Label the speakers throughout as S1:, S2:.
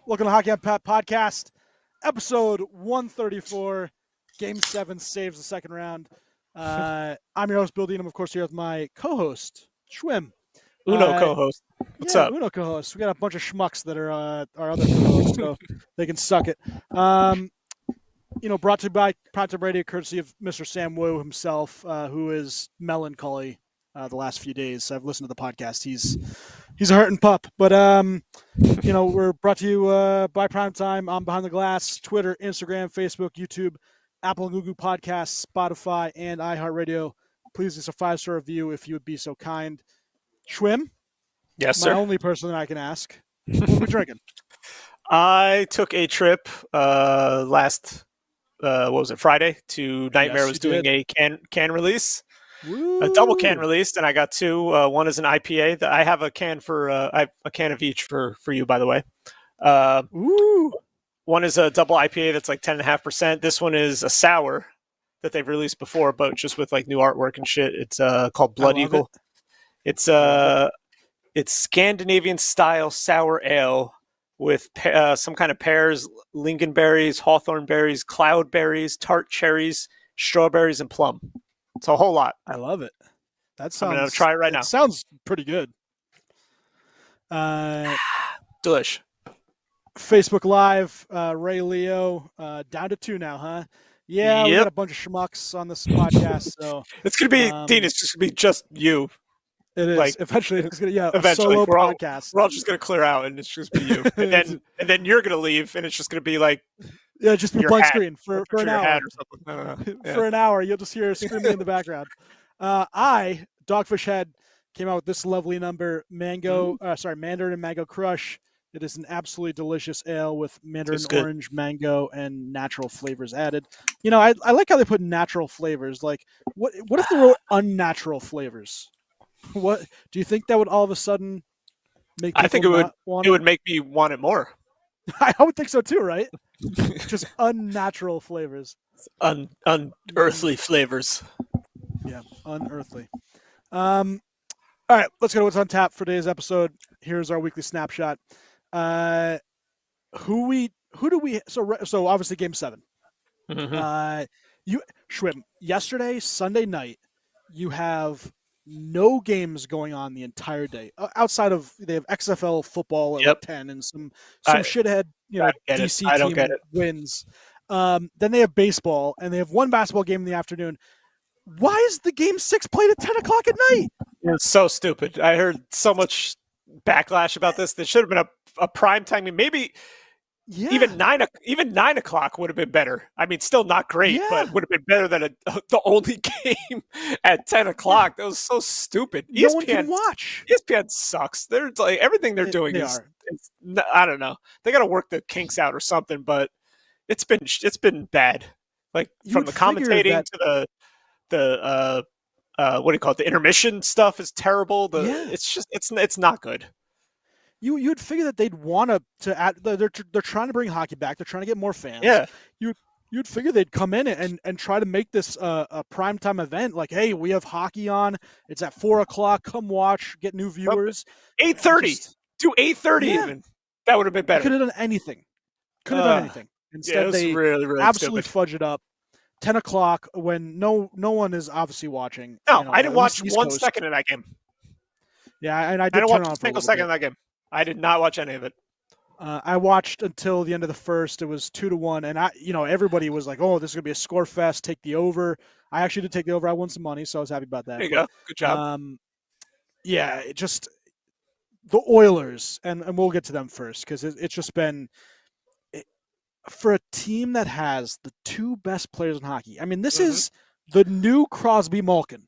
S1: Welcome to Hockey on Pat Podcast, episode 134. Game 7 saves the second round. I'm your host, Bill Deanham, of course, here with my co-host, Schwim.
S2: Uno co-host. What's up?
S1: Uno co-host. We got a bunch of schmucks that are our other co-hosts, so they can suck it. Brought to you by Prime Time Radio, courtesy of Mr. Sam Wu himself, who is melancholy the last few days. I've listened to the podcast. He's a hurting pup. But, we're brought to you by Prime Time on Behind the Glass, Twitter, Instagram, Facebook, YouTube, Apple and Google Podcasts, Spotify, and iHeartRadio. Please leave us a 5-star review if you would be so kind. Schwim?
S2: Yes, sir.
S1: My only person that I can ask. What are we drinking?
S2: I took a trip Friday to Nightmare.
S1: Yes,
S2: was doing
S1: did.
S2: a can release.
S1: Woo!
S2: A double can release, and I got two. One is an IPA. I have a can a can of each for you, by the way.
S1: Ooh!
S2: One is a double IPA that's like 10.5%. This one is a sour that they've released before, but just with like new artwork and shit. It's called Blood Eagle. It's Scandinavian style sour ale with some kind of pears, lingonberries, hawthorn berries, cloudberries, tart cherries, strawberries, and plum. It's a whole lot.
S1: I love it. That sounds.
S2: I'm gonna try it right now.
S1: Sounds pretty good.
S2: Delish.
S1: Facebook Live, Ray Leo, down to 2 now, huh? Yeah, we got a bunch of schmucks on this podcast, so
S2: it's gonna be Dean. It's just gonna be just you.
S1: It is.
S2: Like,
S1: eventually, it's gonna
S2: eventually,
S1: a solo
S2: we're all,
S1: podcast.
S2: We're all just gonna clear out, and it's just be you. and then you're gonna leave, and it's just gonna be like
S1: just be blank screen for an hour.
S2: Or something.
S1: For an hour, you'll just hear screaming in the background. Dogfish Head, came out with this lovely number, Mandarin and Mango Crush. It is an absolutely delicious ale with mandarin, orange, mango, and natural flavors added. I like how they put natural flavors. Like, what if they wrote unnatural flavors? What do you think that would all of a sudden make people
S2: I think it would make me want it more.
S1: I would think so too, right? Just unnatural flavors.
S2: Unearthly flavors.
S1: Yeah, unearthly. All right, let's go to what's on tap for today's episode. Here's our weekly snapshot. So obviously game 7. Schwim, yesterday, Sunday night, you have no games going on the entire day outside of they have XFL football at 10 and some shithead DC team wins. Then they have baseball and they have one basketball game in the afternoon. Why is the game 6 played at 10 o'clock at night?
S2: It's so stupid. I heard so much backlash about this. There should have been a prime time. Maybe even 9 o'clock would have been better. I mean, still not great, but would have been better than the only game at 10 o'clock. That was so stupid.
S1: No one can watch.
S2: ESPN sucks. They're like everything they're doing is I don't know. They got to work the kinks out or something, but it's been bad. Like from the commentating to the what do you call it? The intermission stuff is terrible. It's just it's not good.
S1: You'd figure that they'd want to add. They're trying to bring hockey back. They're trying to get more fans.
S2: Yeah.
S1: You'd figure they'd come in and try to make this a primetime event. Like, hey, we have hockey on. It's at 4 o'clock. Come watch. Get new viewers.
S2: 8:30. Do 8:30 even. That would have been better.
S1: Could have done anything. Instead, they
S2: really
S1: absolutely
S2: stupid.
S1: Fudge it up. 10 o'clock when no one is obviously watching.
S2: No, I didn't watch one second of that game.
S1: Yeah, and I
S2: didn't watch a single second of that game. I did not watch any of it.
S1: I watched until the end of the first. It was 2-1, and everybody was like, "Oh, this is gonna be a score fest. Take the over." I actually did take the over. I won some money, so I was happy about that.
S2: There you go. Good job.
S1: Just the Oilers, and we'll get to them first because it's just been for a team that has the 2 best players in hockey. I mean, this is the new Crosby Malkin,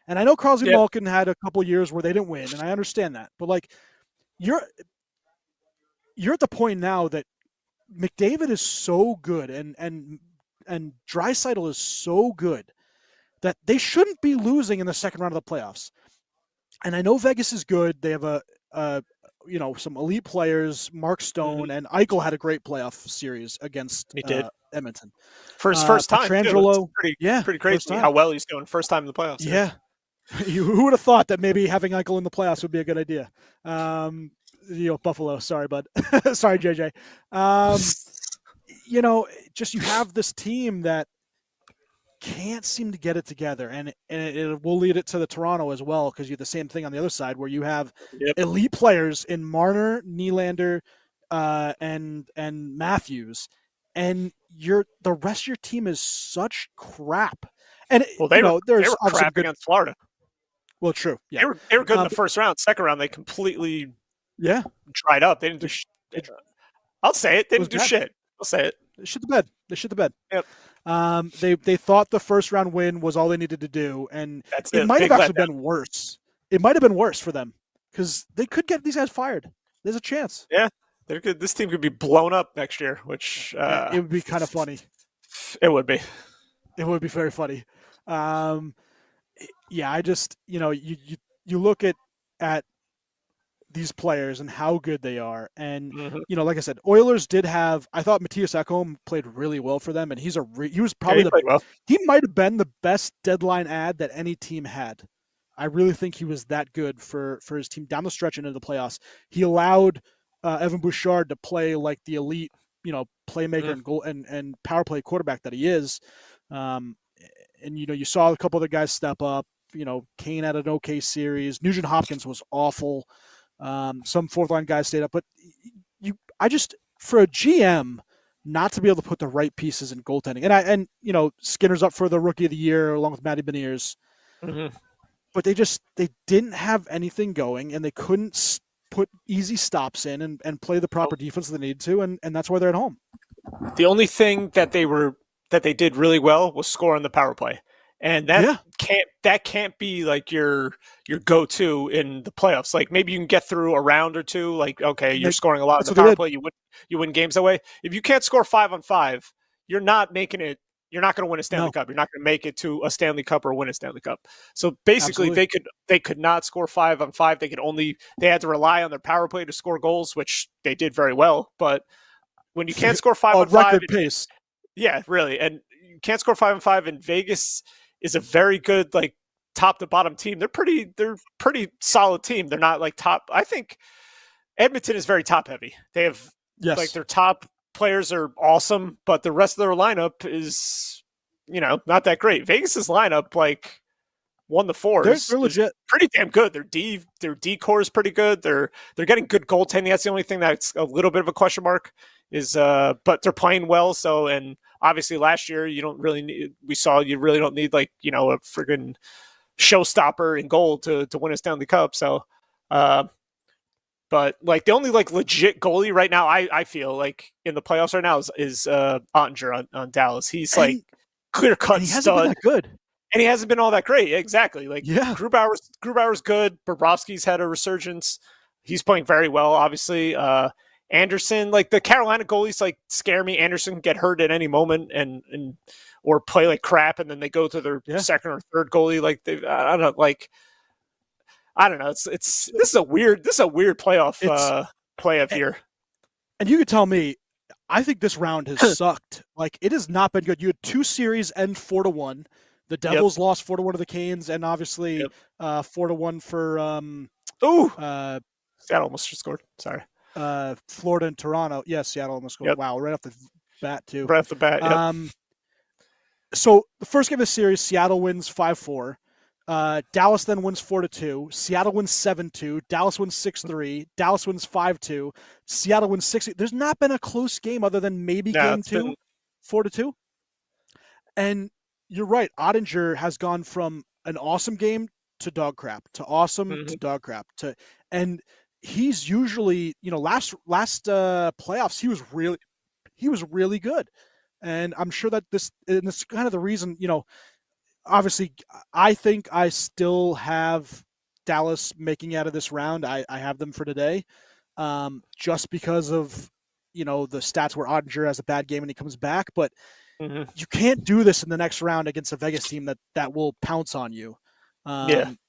S1: and I know Crosby Malkin had a couple years where they didn't win, and I understand that, but like. You're at the point now that McDavid is so good and Draisaitl is so good that they shouldn't be losing in the second round of the playoffs. And I know Vegas is good. They have some elite players. Mark Stone and Eichel had a great playoff series against Edmonton
S2: for his first time.
S1: Pietrangelo,
S2: pretty crazy how well he's doing. First time in the playoffs.
S1: Yeah. Who would have thought that maybe having Eichel in the playoffs would be a good idea? Buffalo. Sorry, bud. Sorry, JJ. Just you have this team that can't seem to get it together, and it will lead it to the Toronto as well, because you have the same thing on the other side where you have elite players in Marner, Nylander, and Matthews, and the rest of your team is such crap. And
S2: they were crap against Florida.
S1: Well, true. Yeah,
S2: they were good in the first round. Second round, they completely dried up. They didn't do. I'll say it. They didn't do shit. I'll say it.
S1: They shit the bed.
S2: Yep.
S1: They thought the first round win was all they needed to do, and
S2: it
S1: might have actually been worse. It might have been worse for them because they could get these guys fired. There's a chance.
S2: Yeah, they're good. This team could be blown up next year, which
S1: it would be kind of funny.
S2: It would be.
S1: It would be very funny. I just you look at these players and how good they are, and like I said, Oilers did have. I thought Matthias Ekholm played really well for them, and he was probably he might have been the best deadline ad that any team had. I really think he was that good for his team down the stretch and into the playoffs. He allowed Evan Bouchard to play like the elite, playmaker and goal and power play quarterback that he is. And you saw a couple of the guys step up. Kane had an okay series. Nugent Hopkins was awful. Some fourth line guys stayed up, but for a GM not to be able to put the right pieces in goaltending, and Skinner's up for the Rookie of the Year along with Matty Beniers, but they didn't have anything going, and they couldn't put easy stops in and play the proper defense they needed to, and that's why they're at home.
S2: The only thing that they did really well was score on the power play. And that can't be like your go-to in the playoffs. Like maybe you can get through a round or two. Like, okay, you're scoring a lot on the power play. You win games that way. If you can't score 5-on-5, you're not making it. You're not going to win a Stanley Cup. You're not going to make it to a Stanley Cup or win a Stanley Cup. So basically, they could not score 5-on-5. They had to rely on their power play to score goals, which they did very well. But when you can't score 5-on-5,
S1: record pace.
S2: Yeah, really, and you can't score 5-on-5 in Vegas. Is a very good like top to bottom team. They're pretty solid team. They're not like top. I think Edmonton is very top heavy. They have like their top players are awesome, but the rest of their lineup is not that great. Vegas's lineup like 1-4.
S1: They're legit,
S2: pretty damn good. Their D core is pretty good. They're getting good goaltending. That's the only thing that's a little bit of a question mark. But they're playing well. So and obviously last year you really don't need like a friggin' showstopper in goal to win a Stanley Cup. So, but like the only like legit goalie right now I feel like in the playoffs right now is Ottinger on Dallas. He's like clear cut stud.
S1: Hasn't been that good.
S2: And he hasn't been all that great. Exactly. Like Grubauer's good. Bobrovsky's had a resurgence. He's playing very well, obviously. Anderson, like the Carolina goalies, like scare me. Anderson can get hurt at any moment or play like crap, and then they go to their second or third goalie. Like I don't know. This is a weird playoff playoff year.
S1: And you could tell me, I think this round has sucked. Like it has not been good. You had 2 series end 4-1. The Devils lost 4-1 to the Canes, and obviously 4-1 for
S2: Seattle almost just scored. Sorry.
S1: Florida and Toronto. Yes, Seattle almost scored. Wow, right off the bat too.
S2: Right off the bat. Yep.
S1: So the first game of the series, Seattle wins 5-4. Dallas then wins 4-2. Seattle wins 7-2. Dallas wins 6-3. Dallas wins 5-2. Seattle wins 6-2. There's not been a close game other than maybe game 2, 4-2. And you're right. Ottinger has gone from an awesome game to dog crap to awesome to dog crap and he's usually last playoffs he was really good, and I'm sure that this is kind of the reason. Obviously, I think I still have Dallas making out of this round. I have them for today, just because of the stats where Ottinger has a bad game and he comes back, but. You can't do this in the next round against a Vegas team that will pounce on you. And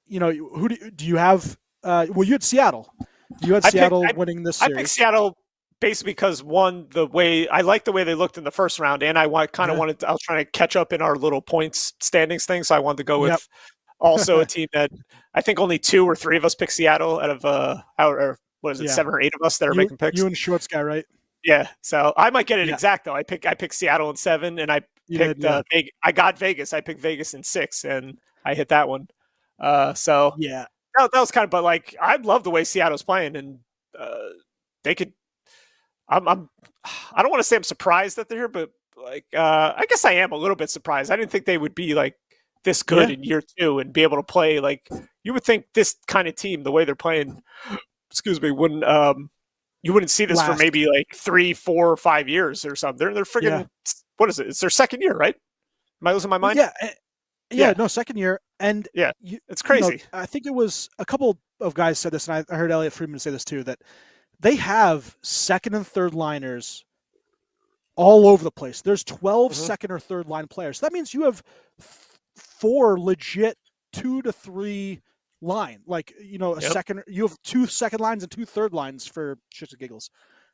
S1: who do you have? Well, you had Seattle. You had Seattle winning this series.
S2: I picked Seattle basically because I liked the way they looked in the first round, and I was trying to catch up in our little points standings thing, so I wanted to go with Also, a team that I think only 2 or 3 of us picked Seattle out of or what is it,
S1: Yeah.
S2: 7 or 8 of us that are making picks.
S1: You and Schwartz guy, right?
S2: Yeah, so I might get it
S1: Yeah.
S2: exact though. I picked Seattle in 7, and I picked I got Vegas. I picked Vegas in 6, and I hit that one. So
S1: yeah,
S2: that was kind of, but like I love the way Seattle's playing, and they could. I don't want to say I'm surprised that they're here, but like I guess I am a little bit surprised. I didn't think they would be like this good in year 2 and be able to play like you would think this kind of team, the way they're playing. Excuse me, wouldn't you wouldn't see this for maybe like 3, 4, or 5 years or something. They're friggin' what is it? It's their second year, right? Am I losing my mind?
S1: Yeah, no, second year, and
S2: it's crazy.
S1: I think it was a couple of guys said this, and I heard Elliot Friedman say this too, that they have second and third liners all over the place. There's 12 second or third line players. That means you have 4 legit 2 to 3 line, like second. You have 2 second lines and 2 third lines for shits and giggles.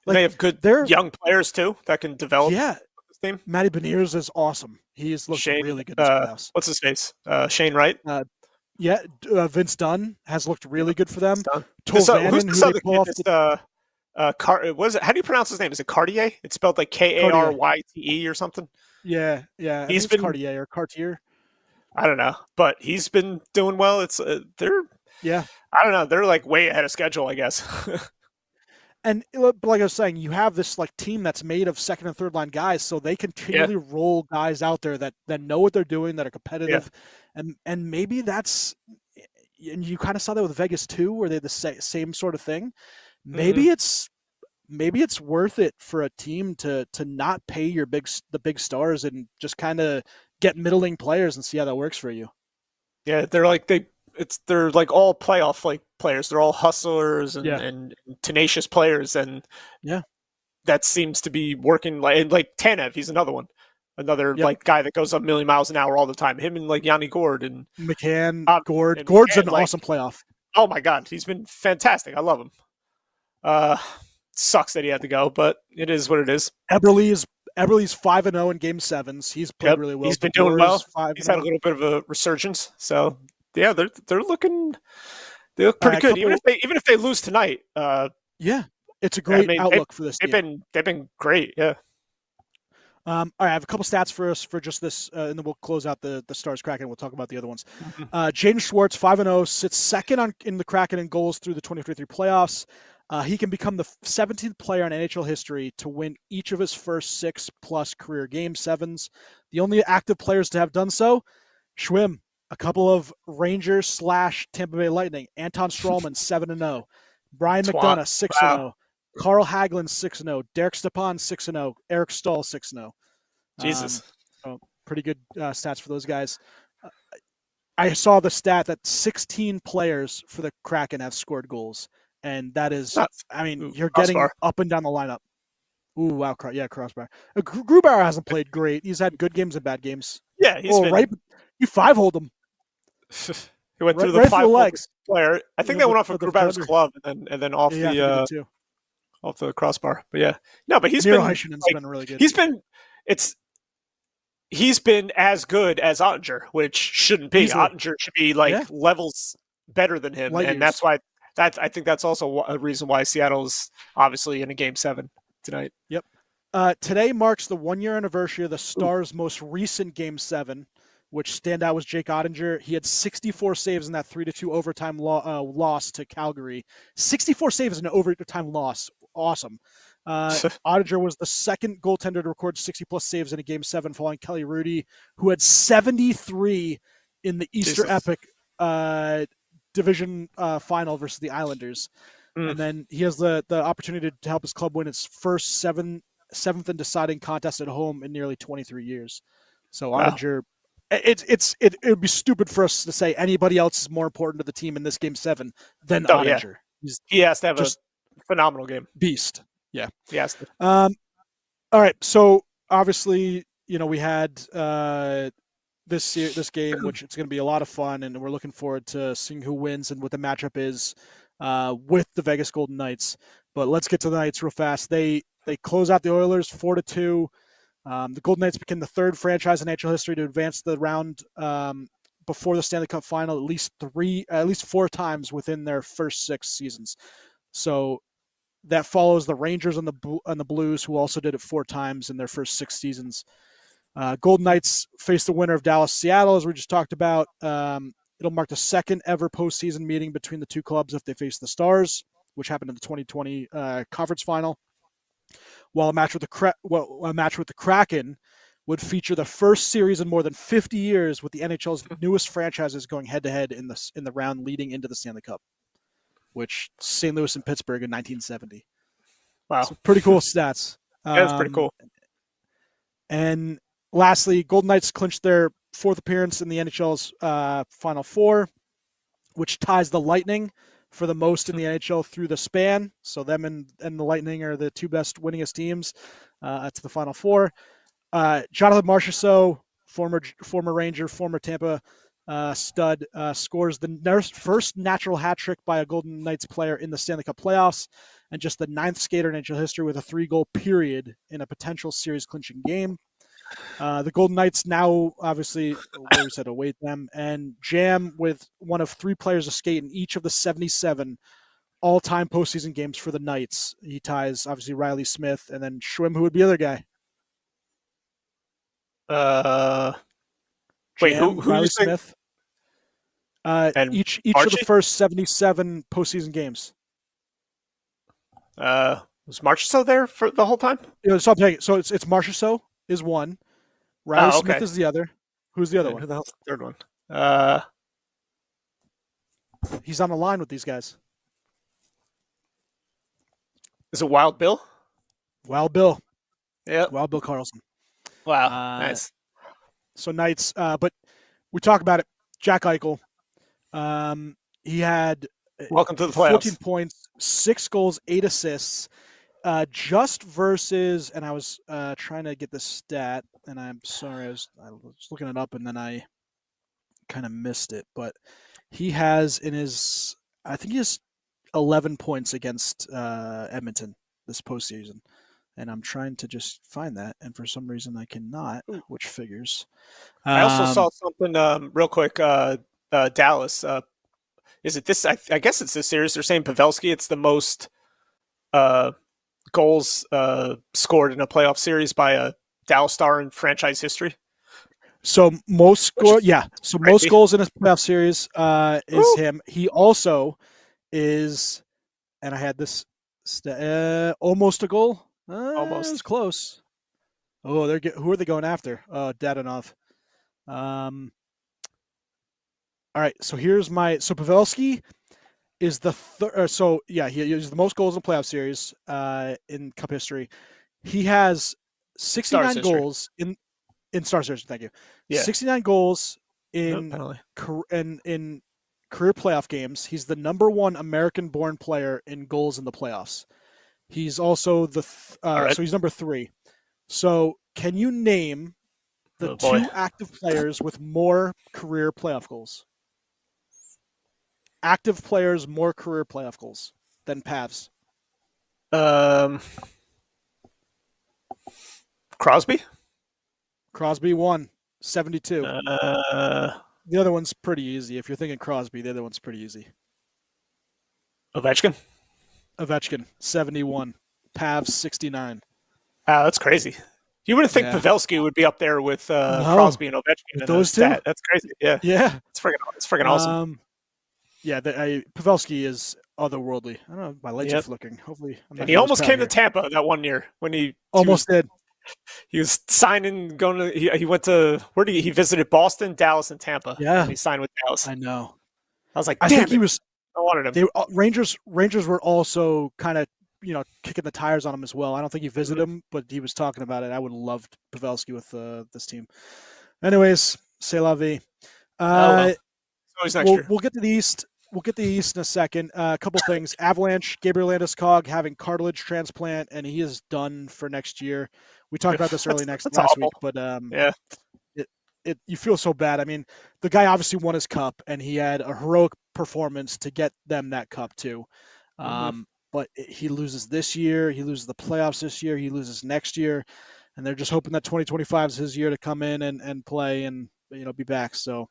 S2: Like, they have good young players too that can develop.
S1: Yeah,
S2: this team.
S1: Matty Beniers is awesome. He's looking really good. This playoffs.
S2: What's his face? Shane Wright.
S1: Vince Dunn has looked really good for them.
S2: Who's this other kid? Was it? How do you pronounce his name? Is it Cartier? It's spelled like Karyte or something.
S1: Yeah. He's been Cartier or Cartier.
S2: I don't know, but he's been doing well. It's they're I don't know. They're like way ahead of schedule, I guess.
S1: And like I was saying, you have this like team that's made of second and third line guys, so they continually roll guys out there that know what they're doing, that are competitive, and maybe that's, and you kind of saw that with Vegas too, where they're the same sort of thing. Maybe it's worth it for a team to not pay the big stars and just kind of get middling players and see how that works for you.
S2: Yeah, they're like they're like all playoff like players. They're all hustlers and tenacious players, and that seems to be working. Like Tanev, he's another like guy that goes a million miles an hour all the time. Him and like Yanni Gord and
S1: McCann, Gord. Gord's an awesome playoff.
S2: Oh my God, he's been fantastic. I love him. Sucks that he had to go, but it is what it is.
S1: Eberle's 5-0 in Game 7s. He's played really well.
S2: He's been doing well. He's had a little bit of a resurgence. So yeah, they look pretty good. Even if they lose tonight.
S1: It's a great outlook for this team.
S2: They've been great. Yeah.
S1: All right, I have a couple stats for us for just this, and then we'll close out the Stars Kraken. We'll talk about the other ones. Jaden Schwartz, 5-0, sits second in the Kraken in goals through the 2023 playoffs. He can become the 17th player in NHL history to win each of his first 6+ career Game 7s. The only active players to have done so, Schwim, a couple of Rangers / Tampa Bay Lightning, Anton Strawman, 7-0, Brian McDonough, 6-0, Carl Hagelin, 6-0, Derek Stepan, 6-0, Eric Stahl, 6-0.
S2: Jesus.
S1: Pretty good stats for those guys. I saw the stat that 16 players for the Kraken have scored goals. And that is, you're getting up and down the lineup. Ooh, wow. Crossbar. Grubauer hasn't played great. He's had good games and bad games.
S2: Yeah, he's been...
S1: right. You 5-holed him.
S2: He went through the 5 legs player. I think they went off of Grubauer's glove and then off off the crossbar. But yeah. No, but he's been
S1: really good.
S2: He's been as good as Ottinger, which shouldn't be. Easily. Ottinger should be like levels better than him. And that's why I think that's also a reason why Seattle's obviously in a Game 7 tonight.
S1: Yep. Today marks the 1-year anniversary of the Stars' most recent Game 7, which standout was Jake Ottinger. He had 64 saves in that 3-2 overtime loss to Calgary. 64 saves in an overtime loss. Awesome. Ottinger was the second goaltender to record 60+ saves in a Game 7 following Kelly Rudy, who had 73 in the Easter Epic division final versus the Islanders. And then he has the opportunity to help his club win its first seventh and deciding contest at home in nearly 23 years. So Ottinger, it would be stupid for us to say anybody else is more important to the team in this Game 7 than Ottinger.
S2: He has to have a phenomenal game.
S1: Beast. Yeah.
S2: He has to.
S1: All right. So obviously, we had this game, which it's going to be a lot of fun, and we're looking forward to seeing who wins and what the matchup is with the Vegas Golden Knights. But let's get to the Knights real fast. They close out the Oilers 4-2. The Golden Knights became the third franchise in NHL history to advance the round before the Stanley Cup final at least 4 times within their first 6 seasons. So that follows the Rangers and the Blues, who also did it 4 times in their first 6 seasons. Golden Knights face the winner of Dallas-Seattle, as we just talked about. It'll mark the second ever postseason meeting between the two clubs if they face the Stars, which happened in the 2020 conference final. While a match with the Kraken would feature the first series in more than 50 years, with the NHL's newest franchises going head-to-head in the round leading into the Stanley Cup, which St. Louis and Pittsburgh in 1970.
S2: Wow.
S1: So pretty cool stats.
S2: Yeah, that's pretty cool.
S1: And lastly, Golden Knights clinched their 4th appearance in the NHL's Final Four, which ties the Lightning for the most in the NHL through the span. So them and the Lightning are the 2 best winningest teams to the Final Four. Jonathan Marchessault, former Ranger, former Tampa stud, scores the first natural hat trick by a Golden Knights player in the Stanley Cup playoffs, and just the 9th skater in NHL history with a 3-goal period in a potential series-clinching game. The Golden Knights now, obviously, where we said await them, and jam with one of 3 players to skate in each of the 77 all-time postseason games for the Knights. He ties, obviously, Riley Smith, and then Schwim, who would be the other guy?
S2: Wait,
S1: Jam,
S2: who
S1: Riley
S2: you saying?
S1: Smith. Each of the first 77 postseason games.
S2: Was Marchessault there for the whole time?
S1: So it's Marchessault is one. Riley Smith is the other. Who's the other one?
S2: Who the hell's the third one?
S1: He's on the line with these guys.
S2: Is it Wild Bill?
S1: Wild Bill.
S2: Yeah.
S1: Wild Bill Carlson.
S2: Wow. Nice.
S1: So Knights, but we talk about it. Jack Eichel. He had
S2: welcome to the playoffs.
S1: 14 points, 6 goals, 8 assists. Just versus, and I was trying to get the stat, and I'm sorry, I was looking it up, and then I kind of missed it. But he has I think he has 11 points against Edmonton this postseason, and I'm trying to just find that, and for some reason I cannot, which figures.
S2: I also saw something real quick. Dallas. Is it this? I guess it's this series. They're saying Pavelski. It's the most goals scored in a playoff series by a Dallas Star in franchise history.
S1: So most goals in a playoff series is him. He also is, and I had this almost a goal.
S2: Almost.
S1: It was close. Oh, who are they going after? Dadonov. All right, so here's so Pavelski is the third. He has the most goals in a playoff series in Cup history. He has 69 goals in Star Series. Thank you. Yeah. 69 goals in career playoff games. He's the number 1 American-born player in goals in the playoffs. He's also so he's number 3. So can you name the 2 active players with more career playoff goals? Active players more career playoff goals than Pavs.
S2: Crosby?
S1: Crosby won 72. The other one's pretty easy. If you're thinking Crosby, the other one's pretty easy.
S2: Ovechkin?
S1: 71. Pavs 69.
S2: Wow, that's crazy. You wouldn't think Pavelski would be up there with Crosby and Ovechkin.
S1: With those 2?
S2: That's crazy. Yeah.
S1: Yeah.
S2: It's freaking awesome.
S1: Yeah, Pavelski is otherworldly. I don't know. My lights are flickering. Hopefully,
S2: he almost came to Tampa that one year when he
S1: did.
S2: He was signing, he went to he visited Boston, Dallas, and Tampa.
S1: Yeah,
S2: and he signed with Dallas.
S1: I know.
S2: I was like,
S1: I think he was.
S2: I wanted him.
S1: Rangers were also kind of kicking the tires on him as well. I don't think he visited him, but he was talking about it. I would have loved Pavelski with this team. Anyways, c'est la vie. We'll get to the East. We'll get to the East in a second. A couple things. Avalanche, Gabriel Landeskog having cartilage transplant, and he is done for next year. We talked about this last week, but you feel so bad. I mean, the guy obviously won his cup, and he had a heroic performance to get them that cup too. But he loses this year. He loses the playoffs this year. He loses next year, and they're just hoping that 2025 is his year to come in and play and be back. So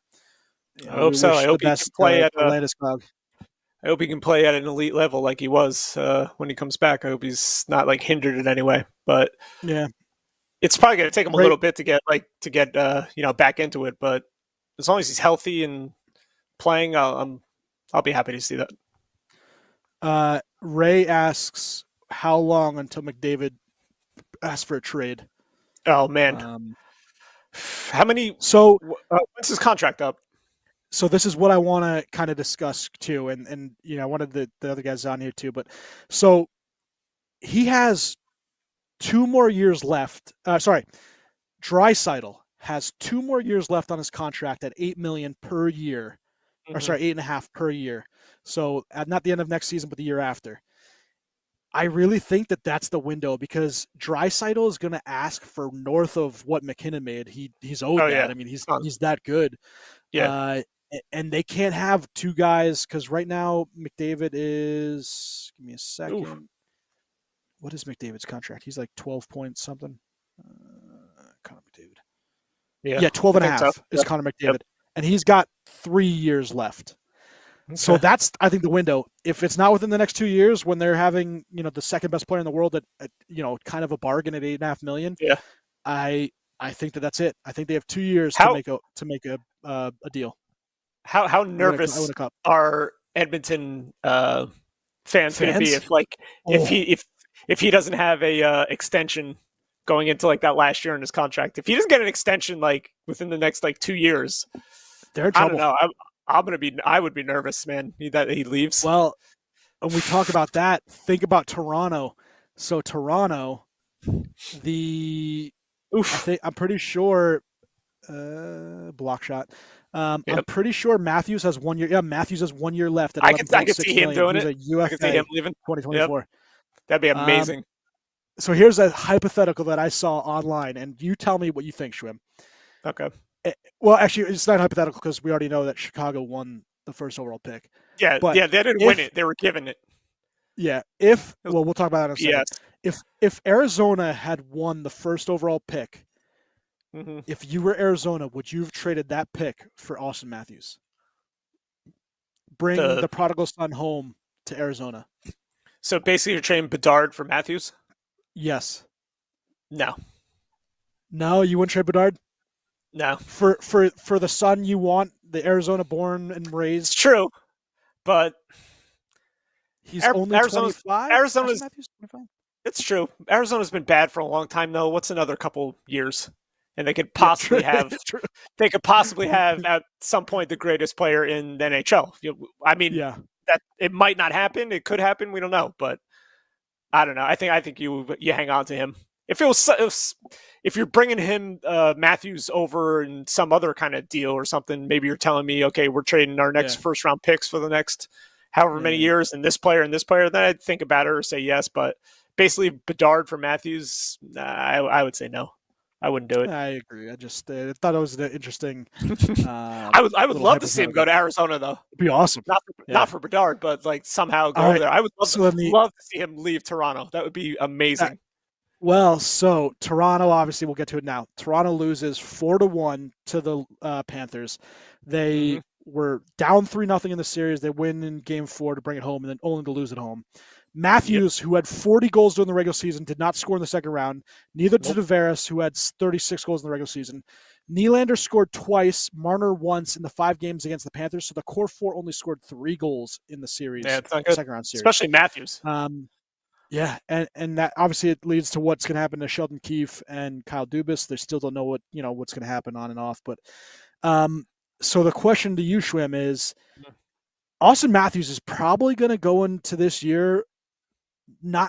S2: I hope so. I
S1: the
S2: hope he can
S1: best
S2: play at
S1: to Landeskog.
S2: I hope he can play at an elite level like he was when he comes back. I hope he's not like hindered in any way. But
S1: Yeah,
S2: it's probably going to take him a
S1: Ray,
S2: little bit to get back into it. But as long as he's healthy and playing, I'll be happy to see that.
S1: Ray asks how long until McDavid asks for a trade.
S2: Oh man, how many?
S1: So
S2: when's his contract up?
S1: So this is what I want to kind of discuss too, and I wanted the other guys on here too. But so he has 2 more years left. Draisaitl has 2 more years left on his contract at $8 million per year, or sorry, 8.5 per year. So not the end of next season, but the year after. I really think that's the window because Draisaitl is going to ask for north of what McKinnon made. He's owed that.
S2: Yeah.
S1: I mean, he's that good.
S2: Yeah.
S1: And they can't have 2 guys because right now McDavid is. Give me a second. Oof. What is McDavid's contract? He's like 12 point something. Connor McDavid. Yeah, 12 and a half is Connor McDavid, yep. And he's got 3 years left. Okay. So that's, I think, the window. If it's not within the next 2 years, when they're having the second best player in the world at kind of a bargain at $8.5 million,
S2: yeah,
S1: I think that's it. I think they have 2 years to make a deal.
S2: How nervous are Edmonton fans going to be if he doesn't have a extension going into like that last year in his contract? If he doesn't get an extension like within the next like 2 years,
S1: they're in trouble.
S2: I don't know. I would be nervous, man, that he leaves.
S1: Well, when we talk about that, think about Toronto. So Toronto, I'm pretty sure block shot. I'm pretty sure Matthews has 1 year. Yeah, Matthews has 1 year left. At
S2: I could see him doing it.
S1: He's a UFA, I could see him leaving 2024.
S2: Yep. That'd be amazing.
S1: So here's a hypothetical that I saw online, and you tell me what you think, Schwim.
S2: Okay.
S1: Well, actually, it's not hypothetical because we already know that Chicago won the first overall pick.
S2: Yeah, but they didn't win it; they were given it.
S1: Yeah. We'll talk about that in a second. Yes. If Arizona had won the first overall pick, if you were Arizona, would you have traded that pick for Austin Matthews? Bring the prodigal son home to Arizona.
S2: So basically, you're trading Bedard for Matthews?
S1: Yes.
S2: No.
S1: No, you wouldn't trade Bedard?
S2: No.
S1: For the son you want, the Arizona born and raised?
S2: It's true, but
S1: he's only 25?
S2: Arizona's 25? It's true. Arizona's been bad for a long time, though. What's another couple years? And they could possibly have at some point the greatest player in the NHL. I mean, that it might not happen. It could happen. We don't know, but I don't know. I think you hang on to him. If you're bringing him Matthews over in some other kind of deal or something, maybe you're telling me, okay, we're trading our next first round picks for the next however many years, and this player, then I'd think about it or say yes. But basically, Bedard for Matthews, I would say no. I wouldn't do it.
S1: I agree. I just thought it was an interesting.
S2: I would love to see him go to Arizona, though.
S1: It'd be awesome.
S2: Not for Bedard, but like somehow go over there. I would love to see him leave Toronto. That would be amazing.
S1: Well, so Toronto, obviously, we'll get to it now. Toronto loses 4-1 to the Panthers. They were down 3-0 in the series. They win in Game 4 to bring it home, and then only to lose at home. Matthews, who had 40 goals during the regular season, did not score in the second round. Neither did Tavares, who had 36 goals in the regular season. Nylander scored twice, Marner once in the 5 games against the Panthers. So the core 4 only scored 3 goals in the series,
S2: it's not good.
S1: Second round series.
S2: Especially Matthews.
S1: Yeah, and that obviously it leads to what's going to happen to Sheldon Keefe and Kyle Dubas. They still don't know what's going to happen on and off. But so the question to you, Schwim, is Austin Matthews is probably going to go into this year.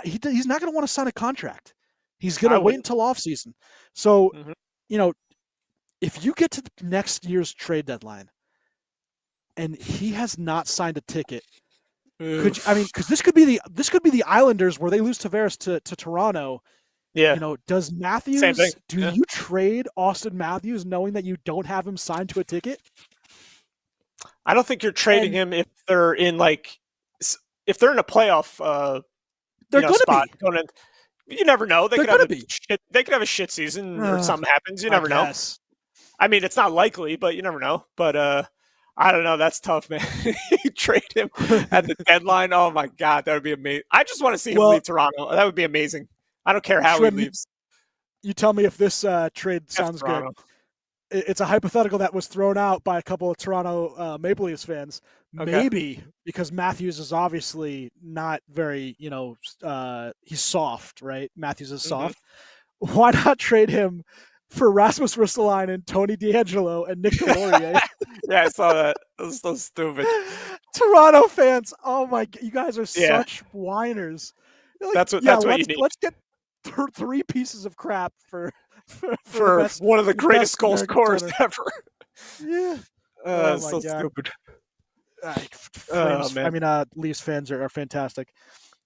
S1: He's not going to want to sign a contract. He's going to wait until offseason. So, if you get to the next year's trade deadline and he has not signed a ticket, because this could be the Islanders where they lose Tavares to Toronto.
S2: Yeah.
S1: Does Matthews? You trade Austin Matthews knowing that you don't have him signed to a ticket?
S2: I don't think you're trading him if they're in a playoff.
S1: They're going to
S2: be. You never know. They could have a shit season or something happens. You never know. I mean, it's not likely, but you never know. But I don't know. That's tough, man. You trade him at the deadline. Oh my god, that would be amazing. I just want to see him leave Toronto. That would be amazing. I don't care how he leaves.
S1: You tell me if this trade sounds good. It's a hypothetical that was thrown out by a couple of Toronto Maple Leafs fans. Okay. Maybe because Matthews is obviously not very, he's soft, right? Matthews is soft. Mm-hmm. Why not trade him for Rasmus Ristolainen, Tony DeAngelo, and Nick Delorier?
S2: Yeah, I saw that. That was so stupid.
S1: Toronto fans, oh my! You guys are such whiners.
S2: Like, that's what you need.
S1: Let's get 3 pieces of crap for
S2: one of the greatest goal scorers ever.
S1: Yeah.
S2: So God. Stupid.
S1: Leafs fans are fantastic.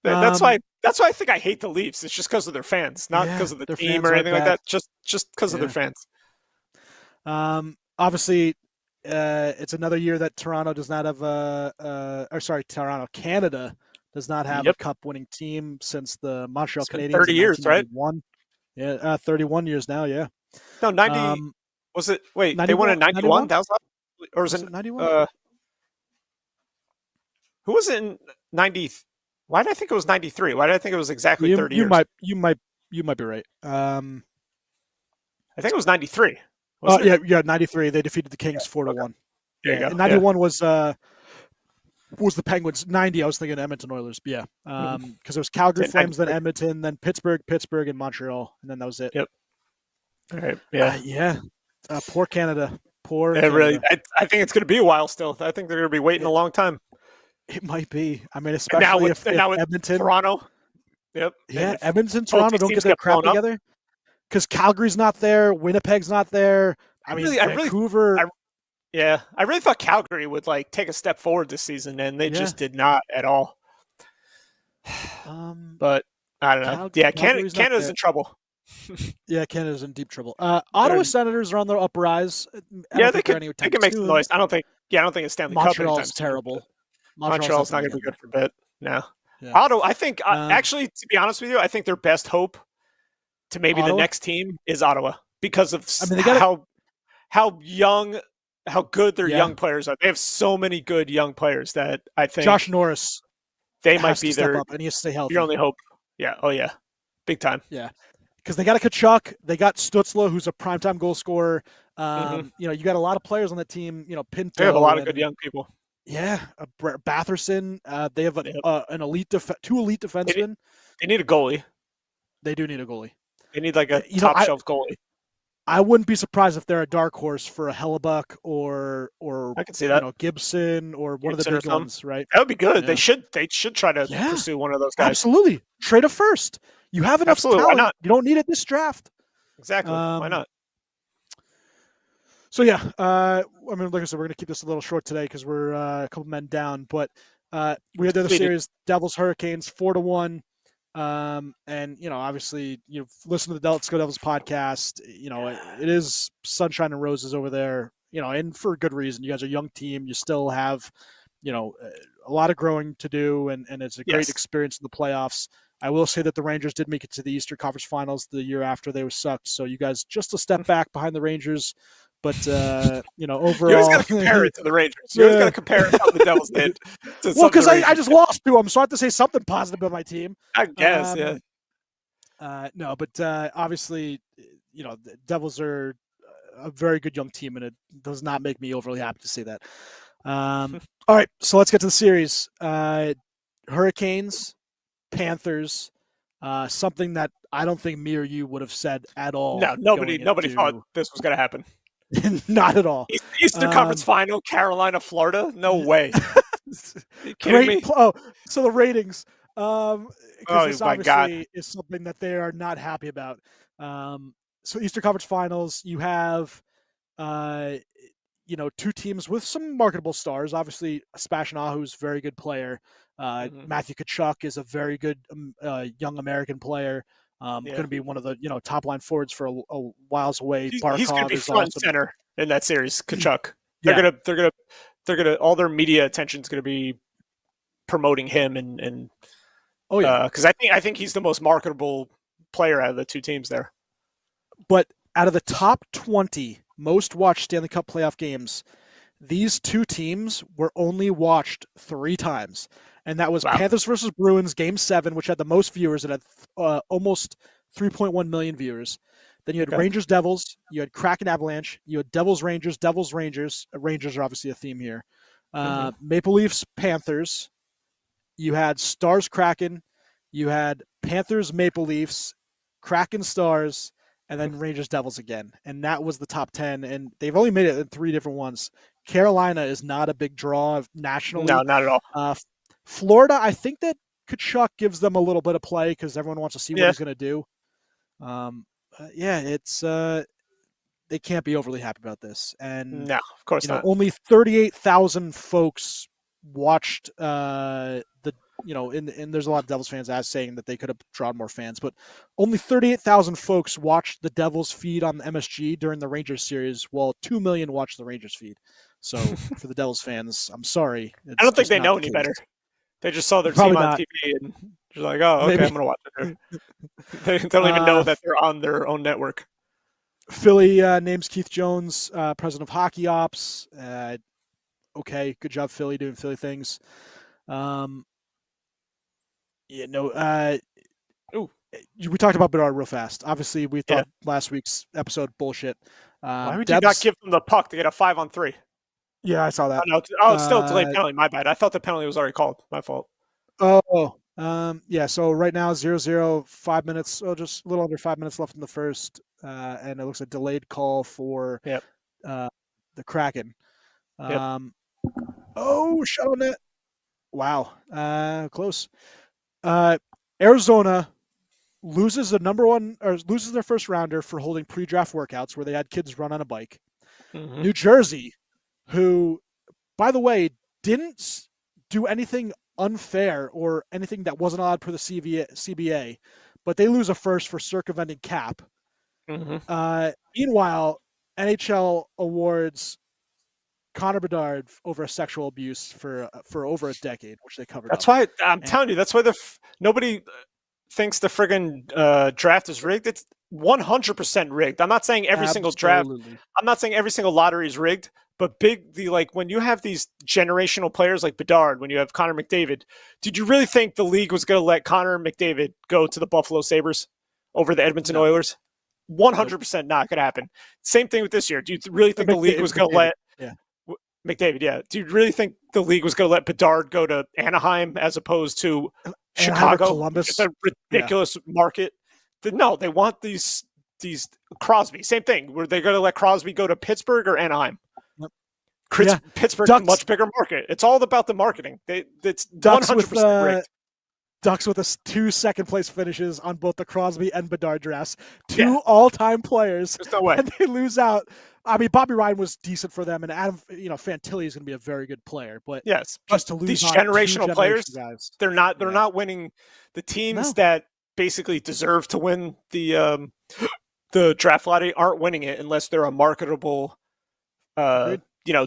S2: That's why I think I hate the Leafs. It's just because of their fans, not because of the team or anything like that. Just because of their fans.
S1: Obviously, it's another year that Toronto does not have Canada does not have a cup-winning team since the Montreal Canadiens.
S2: 30 years, right?
S1: Yeah, 31 years now. Yeah.
S2: No, 90. Was it? Wait, 91, they won in 91. That was, or was it 91? Who was it in 90? Why did I think it was 93? Why did I think it was exactly 30 years?
S1: You might be right. I
S2: think it was 93.
S1: 93. They defeated the Kings 4-1. Yeah, 91 was the Penguins. 90, I was thinking Edmonton Oilers. But because it was Calgary Flames, then Edmonton, then Pittsburgh, and Montreal, and then that was it.
S2: Yep. All right. Yeah.
S1: Poor Canada.
S2: Really. I think it's going to be a while still. I think they're going to be waiting a long time.
S1: It might be. I mean, especially if Edmonton,
S2: Toronto. Yep.
S1: Yeah, Edmonton, Toronto don't get their crap together because Calgary's not there, Winnipeg's not there. Vancouver.
S2: I really thought Calgary would take a step forward this season, and they just did not at all. But I don't know. Canada's in trouble.
S1: Yeah, Canada's in deep trouble. Ottawa Senators are on their uprise.
S2: They can make some noise. I don't think it's Stanley Cup.
S1: Montreal's terrible.
S2: Montreal's not going to be good for a bit. No. Yeah. Ottawa, I think, actually, to be honest with you, I think their best hope to maybe the next team is Ottawa because of how good their young players are. They have so many good young players that I think
S1: Josh Norris
S2: might be their
S1: up and he has to stay healthy.
S2: Your only hope. Yeah. Oh, yeah. Big time.
S1: Yeah. Because they got a Kachuk, they got Stützle, who's a primetime goal scorer. You got a lot of players on that team. Pinto.
S2: They have a lot of good young people.
S1: Yeah, Batherson. They have an elite, 2 elite defensemen.
S2: They need a goalie.
S1: They do need a goalie.
S2: They need a top shelf goalie.
S1: I wouldn't be surprised if they're a dark horse for a Hellebuck or
S2: I can see that.
S1: Gibson or one of the big ones, right?
S2: That would be good. Yeah. They should try to pursue one of those guys.
S1: Absolutely, trade a first. You have enough talent. Why not? You don't need it this draft.
S2: Exactly. Why not?
S1: So like I said, we're going to keep this a little short today because we're a couple men down. But we had the other series, Devils Hurricanes 4-1. And obviously you've listened to the Let's Go Devils podcast. It is sunshine and roses over there. And for good reason. You guys are a young team. You still have, a lot of growing to do, and it's a great experience in the playoffs. I will say that the Rangers did make it to the Eastern Conference Finals the year after they were sucked. So you guys just a step back behind the Rangers. But, overall. You
S2: always got to compare it to the Rangers. You always got to compare how the Devils did.
S1: Because I just lost to them, so I have to say something positive about my team.
S2: I guess,
S1: No, but obviously, the Devils are a very good young team, and it does not make me overly happy to say that. All right, so let's get to the series. Hurricanes, Panthers, something that I don't think me or you would have said at all.
S2: No, nobody thought this was going to happen.
S1: Not at all.
S2: Eastern Conference Final, Carolina, Florida? No way.
S1: Great. So the ratings. This obviously is something that they are not happy about. So Eastern Conference Finals, you have, 2 teams with some marketable stars. Obviously, Sebastian Aho is a very good player. Matthew Tkachuk is a very good young American player. Going to be one of the top line forwards for a whiles away.
S2: He's going to be front and center in that series. Tkachuk. They're gonna all their media attention is going to be promoting him and because I think he's the most marketable player out of the 2 teams there.
S1: But out of the top 20 most watched Stanley Cup playoff games, these two teams were only watched 3 times, and that was
S2: Wow.
S1: Panthers versus Bruins Game 7, which had the most viewers. It had almost 3.1 million viewers. Then you had Rangers Devils, you had Kraken Avalanche, you had Devils Rangers, Devils Rangers. Rangers are obviously a theme here. Maple Leafs Panthers. You had Stars Kraken, you had Panthers Maple Leafs, Kraken Stars, and then Rangers Devils again. And that was the top 10. And they've only made it in 3 different ones. Carolina is not a big draw nationally.
S2: No, not at all.
S1: Florida, I think that Kachuk gives them a little bit of play because everyone wants to see what he's going to do. It's they can't be overly happy about this. And
S2: no, of course not.
S1: Only 38,000 folks watched and there's a lot of Devils fans saying that they could have drawn more fans, but only 38,000 folks watched the Devils feed on the MSG during the Rangers series, while 2 million watched the Rangers feed. So for the Devils fans, I'm sorry.
S2: I don't think they know any better. They just saw their team on TV and they're like, oh, okay, I'm going to watch it. They don't even know that they're on their own network.
S1: Philly names Keith Jones president of hockey ops. Okay, good job, Philly, doing Philly things. We talked about Bedard real fast. Obviously, we thought last week's episode bullshit.
S2: Why would you not give them the puck to get a 5-on-3?
S1: Yeah, I saw that.
S2: It's still delayed penalty. My bad. I thought the penalty was already called. My fault.
S1: So right now 0-0, 5 minutes. Just a little under 5 minutes left in the first, and it looks a delayed call for the Kraken. Shot on net. Wow, close. Arizona loses loses their first rounder for holding pre-draft workouts where they had kids run on a bike.
S2: Mm-hmm.
S1: New Jersey, who, by the way, didn't do anything unfair or anything that wasn't allowed per the CBA, but they lose a first for circumventing cap.
S2: Mm-hmm.
S1: Meanwhile, NHL awards Connor Bedard over sexual abuse for over a decade, which they covered.
S2: That's why I'm telling you. That's why nobody thinks the friggin' draft is rigged. It's 100% rigged. I'm not saying every single draft. I'm not saying every single lottery is rigged. But when you have these generational players like Bedard, when you have Connor McDavid, did you really think the league was going to let Connor McDavid go to the Buffalo Sabres over the Edmonton Oilers? 100% not going to happen. Same thing with this year. Do you really think the league was going to let McDavid? Yeah. Do you really think the league was going to let Bedard go to Anaheim as opposed to Chicago?
S1: Columbus.
S2: It's a ridiculous market. No, they want these Crosby. Same thing. Were they going to let Crosby go to Pittsburgh or Anaheim? Pittsburgh's a much bigger market. It's all about the marketing. It's 100% rigged.
S1: Ducks with 2 second-place finishes on both the Crosby and Bedard drafts. 2 all-time players.
S2: There's no way.
S1: And they lose out. I mean, Bobby Ryan was decent for them, and Adam, Fantilli is going to be a very good player. But just to lose
S2: these generational players,
S1: guys,
S2: they're not winning. The teams that basically deserve to win the draft lottery aren't winning it unless they're a marketable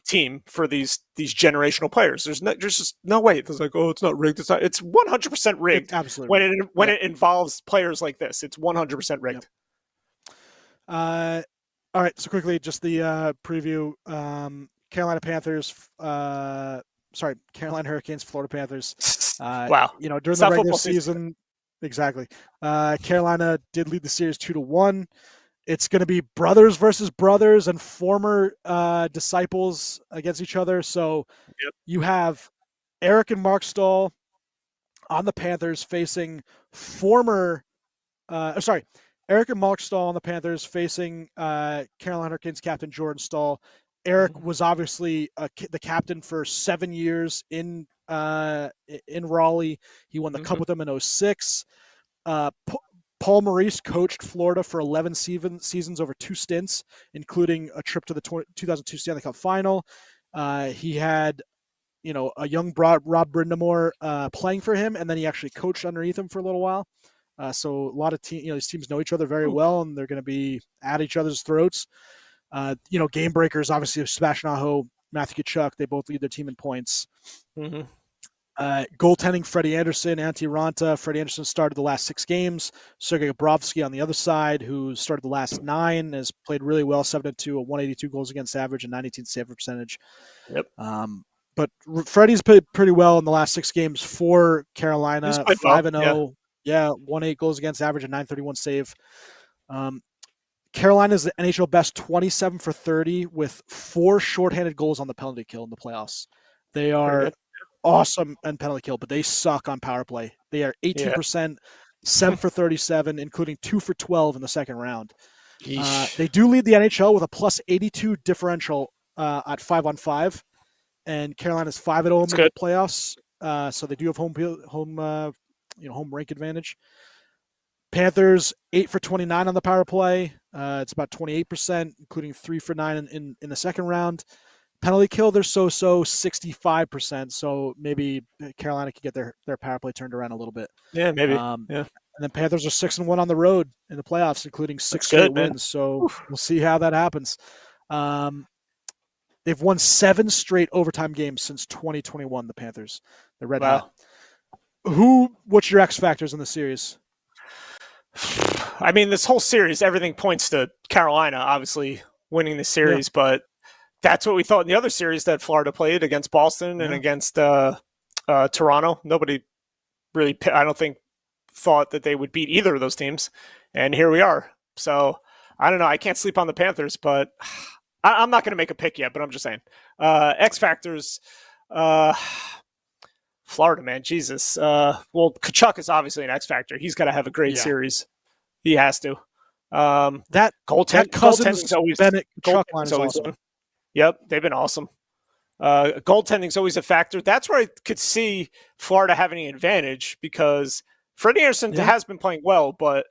S2: team for these generational players. There's just no way. It's like, it's not rigged. It's 100% rigged.
S1: It's absolutely rigged.
S2: When it involves players like this, it's 100% rigged.
S1: All right, so quickly, just the preview. Carolina Hurricanes, Florida Panthers.
S2: Wow.
S1: During the regular season, exactly. Carolina did lead the series 2-1. It's going to be brothers versus brothers and former disciples against each other. So you have Eric and Mark Stahl on the Panthers facing Eric and Mark Stahl on the Panthers facing Carolina Hurricanes captain Jordan Stahl. Eric was obviously the captain for 7 years in Raleigh. He won the Cup with them in 2006. Paul Maurice coached Florida for 11 seasons over 2 stints, including a trip to the 2002 Stanley Cup final. He had, a young Rob Brindamore playing for him, and then he actually coached underneath him for a little while. So a lot of these teams know each other very well, and they're going to be at each other's throats. Game breakers, obviously, Sebastian Aho, Matthew Tkachuk, they both lead their team in points. Goaltending, Freddie Anderson, Antti Ranta. Freddie Anderson started the last 6 games. Sergei Bobrovsky on the other side, who started the last 9, has played really well, 7-2, a 182 goals against average, and 19 save percentage.
S2: Yep.
S1: But Freddie's played pretty well in the last 6 games for Carolina, 5-0. Yeah, 1.8 goals against average, and 931 save. Carolina is the NHL best 27 for 30 with 4 shorthanded goals on the penalty kill in the playoffs. They are awesome on penalty kill, but they suck on power play. They are 18%, 7 for 37, including 2 for 12 in the second round. They do lead the NHL with a plus 82 differential at 5-on-5, and Carolina's 5-0 in the playoffs. So they do have home rink advantage. Panthers 8 for 29 on the power play. It's about 28%, including 3 for 9 in the second round. Penalty kill, they're so 65%. So maybe Carolina could get their power play turned around a little bit.
S2: Yeah, maybe.
S1: And then Panthers are 6-1 on the road in the playoffs, including 6 straight wins. So we'll see how that happens. They've won 7 straight overtime games since 2021. The Panthers, they're red hot. What's your X factors in the series?
S2: I mean, this whole series, everything points to Carolina, obviously winning the series, but that's what we thought in the other series that Florida played against Boston and against Toronto. Nobody really, I don't think, thought that they would beat either of those teams, and here we are. So I don't know. I can't sleep on the Panthers, but I'm not going to make a pick yet. But I'm just saying, X factors. Florida, man, Jesus. Well, Tkachuk is obviously an X factor. He's got to have a great series. He has to.
S1: That Cousins always Bennett Tkachuk line is awesome.
S2: Yep, they've been awesome. Goaltending's always a factor. That's where I could see Florida having an advantage because Freddie Anderson has been playing well, but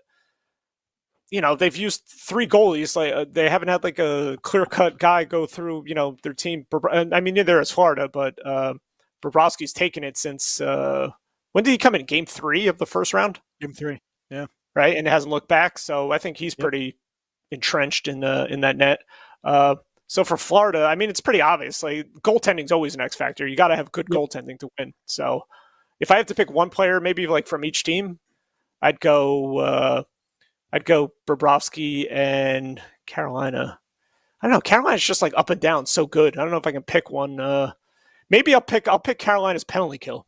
S2: they've used 3 goalies. Like they haven't had like a clear-cut guy go through their team. I mean, neither is Florida, but Bobrovsky's taken it since when did he come in? Game 3 of the first round?
S1: Game 3, yeah.
S2: Right, and it hasn't looked back. So I think he's pretty entrenched in that net. So for Florida, I mean, it's pretty obvious. Like goaltending's always an X factor. You got to have good goaltending to win. So if I have to pick one player, maybe like from each team, I'd go Bobrovsky and Carolina. I don't know. Carolina's just like up and down, so good. I don't know if I can pick one. Maybe I'll pick Carolina's penalty kill.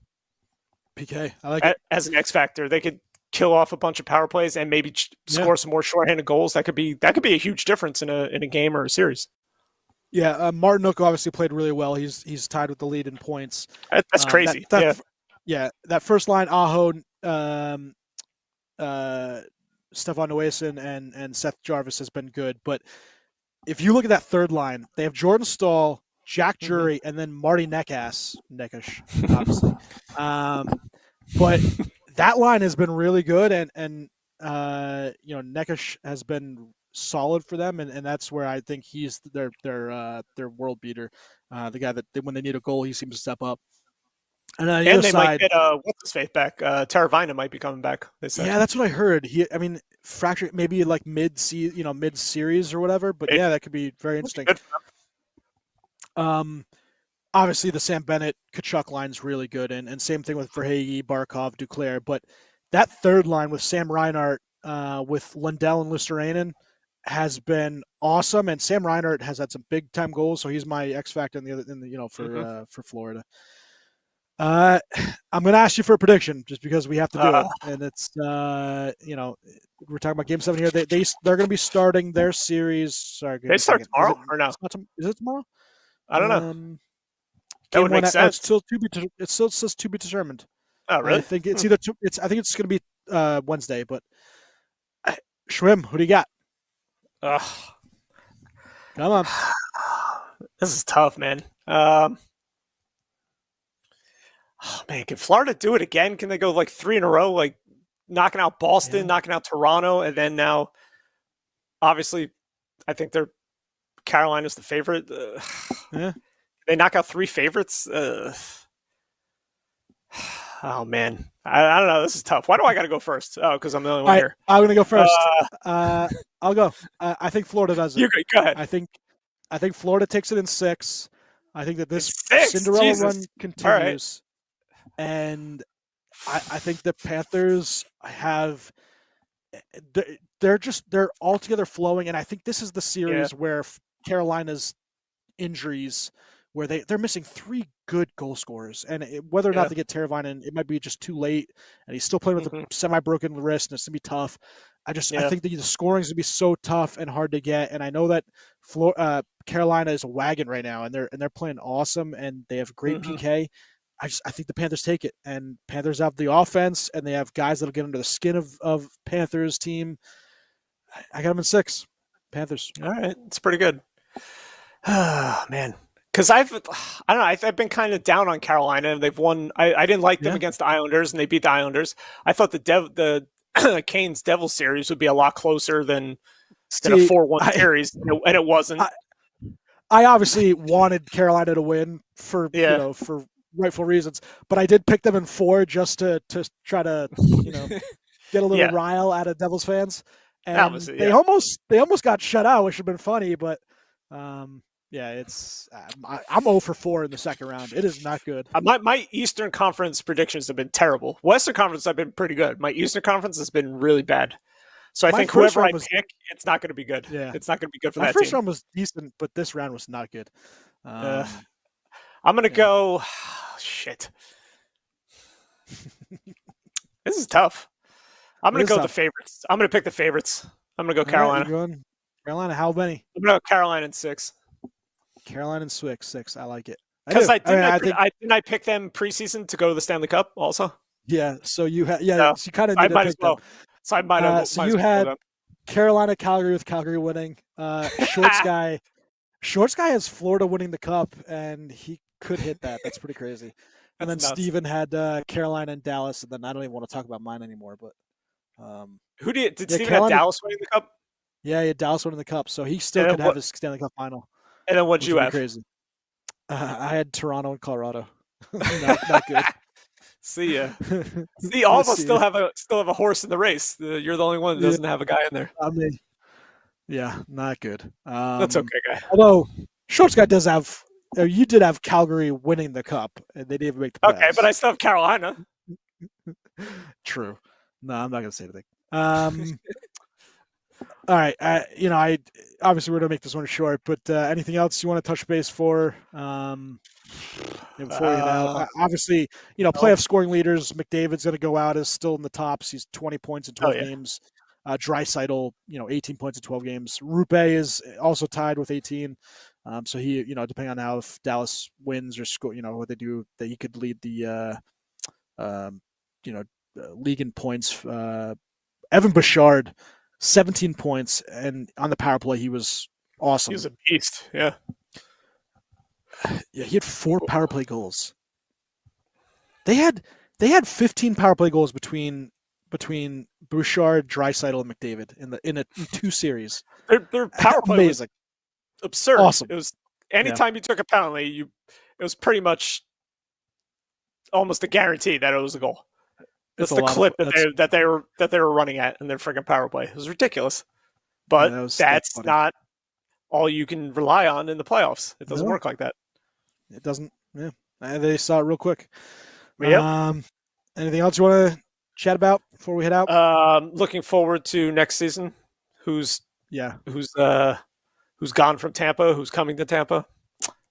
S1: PK, I like it
S2: as an X factor. They could kill off a bunch of power plays and maybe score some more shorthanded goals. That could be a huge difference in a game or a series.
S1: Yeah, Martinook obviously played really well. He's tied with the lead in points.
S2: That's crazy.
S1: That first line, Aho, Stefan Noesen, and Seth Jarvis has been good. But if you look at that third line, they have Jordan Staal, Jack Drury, and then Marty Neckish, obviously. But that line has been really good, and Neckish has been solid for them, and that's where I think he's their world beater. The guy that when they need a goal, he seems to step up. And on the other side,
S2: might get what's his face back. Taravina might be coming back. They said.
S1: Yeah, that's what I heard. Fracture maybe like mid series or whatever. But that could be very interesting. Obviously the Sam Bennett Tkachuk line is really good, and same thing with Verhaeghe, Barkov, Duclair. But that third line with Sam Reinhart, with Lundell and Luostarinen has been awesome, and Sam Reinhart has had some big time goals, so he's my X factor for Florida. I'm going to ask you for a prediction just because we have to do it, and it's we're talking about Game 7 here. They're going to be starting their series. Sorry,
S2: they start tomorrow or no?
S1: Is it tomorrow?
S2: I don't know. That would make sense.
S1: It still says to be determined.
S2: Oh, really?
S1: I think it's either. I think it's going to be Wednesday. But Schwim, who do you got?
S2: Ugh.
S1: Come on.
S2: This is tough, man. Oh man, can Florida do it again? Can they go like 3 in a row, like knocking out Boston, knocking out Toronto, and then now, obviously, I think Carolina's the favorite. They knock out 3 favorites. Oh man, I don't know. This is tough. Why do I got to go first? Oh, because I'm the only one here.
S1: I'm going to go first. I'll go. I think Florida does it.
S2: Go ahead.
S1: I think Florida takes it in 6. I think that this
S2: Cinderella
S1: run continues. and I think the Panthers have they're altogether flowing, and I think this is the series where Carolina's injuries, where they're missing 3 good goal scorers, and whether or not they get Teravainen, it might be just too late, and he's still playing with a semi-broken wrist, and it's gonna be tough. I think the scoring is gonna be so tough and hard to get, and I know that Carolina is a wagon right now, and they're playing awesome, and they have great PK. I think the Panthers take it, and Panthers have the offense, and they have guys that'll get under the skin of Panthers team. I got them in 6. Panthers.
S2: All right, it's pretty good. Man, because I don't know. I've been kind of down on Carolina. They've won. I didn't like them against the Islanders, and they beat the Islanders. I thought the Canes Devils series would be a lot closer than a 4-1 series, and it wasn't.
S1: I obviously wanted Carolina to win for for rightful reasons, but I did pick them in 4 just to try to get a little rile out of Devils fans, and they almost got shut out, which would have been funny, but it's I'm 0 for 4 in the second round. It is not good.
S2: My Eastern Conference predictions have been terrible. Western Conference I've been pretty good. My Eastern Conference has been really bad. So I think whoever I pick, it's not going to be good. Yeah. It's not going to be good for that team.
S1: My first round was decent, but this round was not good.
S2: I'm going to go... shit. This is tough. I'm going to go the favorites. I'm going to pick the favorites. I'm going to go Carolina.
S1: Going Carolina, how many?
S2: I'm going to go Carolina in 6.
S1: Carolina in 6. I like it.
S2: Because I pick them preseason to go to the Stanley Cup also.
S1: Yeah, so you had so you kind of need
S2: I might as well.
S1: Them.
S2: So I might have.
S1: So you had Carolina, Calgary with Calgary winning. Shorts guy has Florida winning the cup, and he could hit that. That's pretty crazy. And then Steven had Carolina and Dallas, and then I don't even want to talk about mine anymore. But
S2: who did Steven have Dallas winning the cup?
S1: Yeah, he had Dallas winning the cup, so he still could have his Stanley Cup final.
S2: And then what'd you have?
S1: Crazy. I had Toronto and Colorado. not good.
S2: See ya. See, all of us still have a horse in the race. You're the only one that doesn't have a guy in there.
S1: I mean, not good.
S2: That's okay, guy.
S1: Although Shorts guy does have. You did have Calgary winning the cup, and they didn't make the playoffs.
S2: Okay, but I still have Carolina.
S1: True. No, I'm not going to say anything. All right. I obviously we're going to make this one short, but anything else you want to touch base for? Before we get out, obviously, playoff scoring leaders. McDavid's going to go out as still in the tops. He's 20 points in 12 games. Draisaitl, 18 points in 12 games. Rupe is also tied with 18. So he, depending on how if Dallas wins or score, what they do, that he could lead the, league in points. Evan Bouchard, 17 points, and on the power play he was awesome.
S2: He was a beast. Yeah.
S1: Yeah, he had 4 power play goals. They had 15 power play goals between Bouchard, Draisaitl, and McDavid in 2 series.
S2: Their power play was absurd.
S1: Awesome.
S2: It was anytime you took a penalty, it was pretty much almost a guarantee that it was a goal. That's the clip that they were running at in their freaking power play. It was ridiculous. But that's not all you can rely on in the playoffs. It doesn't work like that.
S1: It doesn't. Yeah, they saw it real quick.
S2: Yep.
S1: Anything else you want to chat about before we head out?
S2: Looking forward to next season. Who's gone from Tampa? Who's coming to Tampa?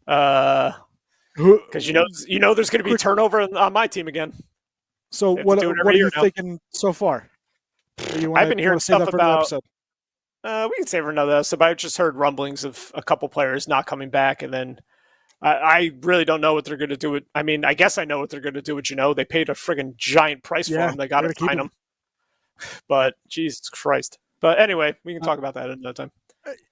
S2: Because you know there's going to be turnover on my team again.
S1: So what are you thinking so far?
S2: I've been hearing stuff about. We can save for another episode. But I just heard rumblings of a couple players not coming back, and then I really don't know what they're going to do. I mean, I guess I know what they're going to do. But they paid a friggin' giant price for him. They got to sign him. But Jesus Christ! But anyway, we can talk about that another time.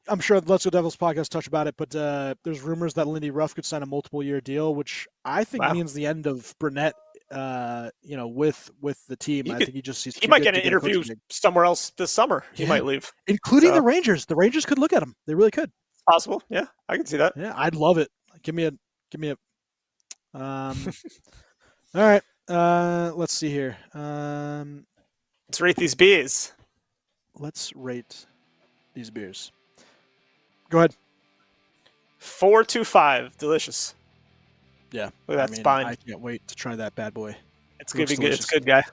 S1: I'm sure the Let's Go Devils podcast touched about it, but there's rumors that Lindy Ruff could sign a multiple-year deal, which I think means the end of Burnett. With the team, I think he
S2: might get an interview somewhere else this summer. He might leave,
S1: including the Rangers. The Rangers could look at him. They really could.
S2: It's possible. Yeah, I can see that.
S1: Yeah, I'd love it. Give me a. All right. Let's see here.
S2: Let's rate these beers.
S1: Let's rate these beers. Go ahead.
S2: 4.25. Delicious.
S1: Yeah,
S2: Look at that spine.
S1: I can't wait to try that bad boy.
S2: It's gonna be good. It's good, guy.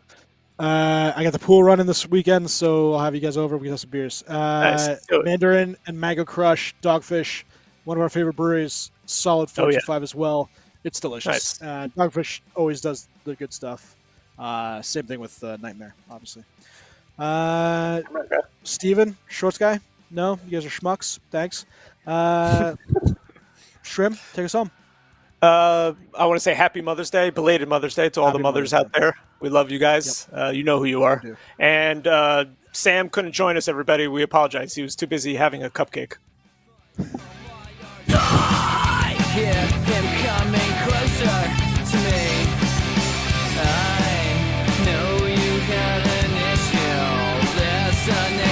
S1: I got the pool running this weekend, so I'll have you guys over. We can have some beers.
S2: Nice.
S1: Mandarin and Mango Crush, Dogfish, one of our favorite breweries. Solid 425 as well. It's delicious.
S2: Nice.
S1: Dogfish always does the good stuff. Same thing with Nightmare, obviously. Steven, Shorts guy? No, you guys are schmucks. Thanks. Shrimp, take us home.
S2: I want to say Happy Mother's Day, belated Mother's Day to all the mothers out there. We love you guys.
S1: Yep.
S2: You know who you are. And Sam couldn't join us, everybody. We apologize. He was too busy having a cupcake.
S3: I hear him coming closer to me. I know you got an issue. There's an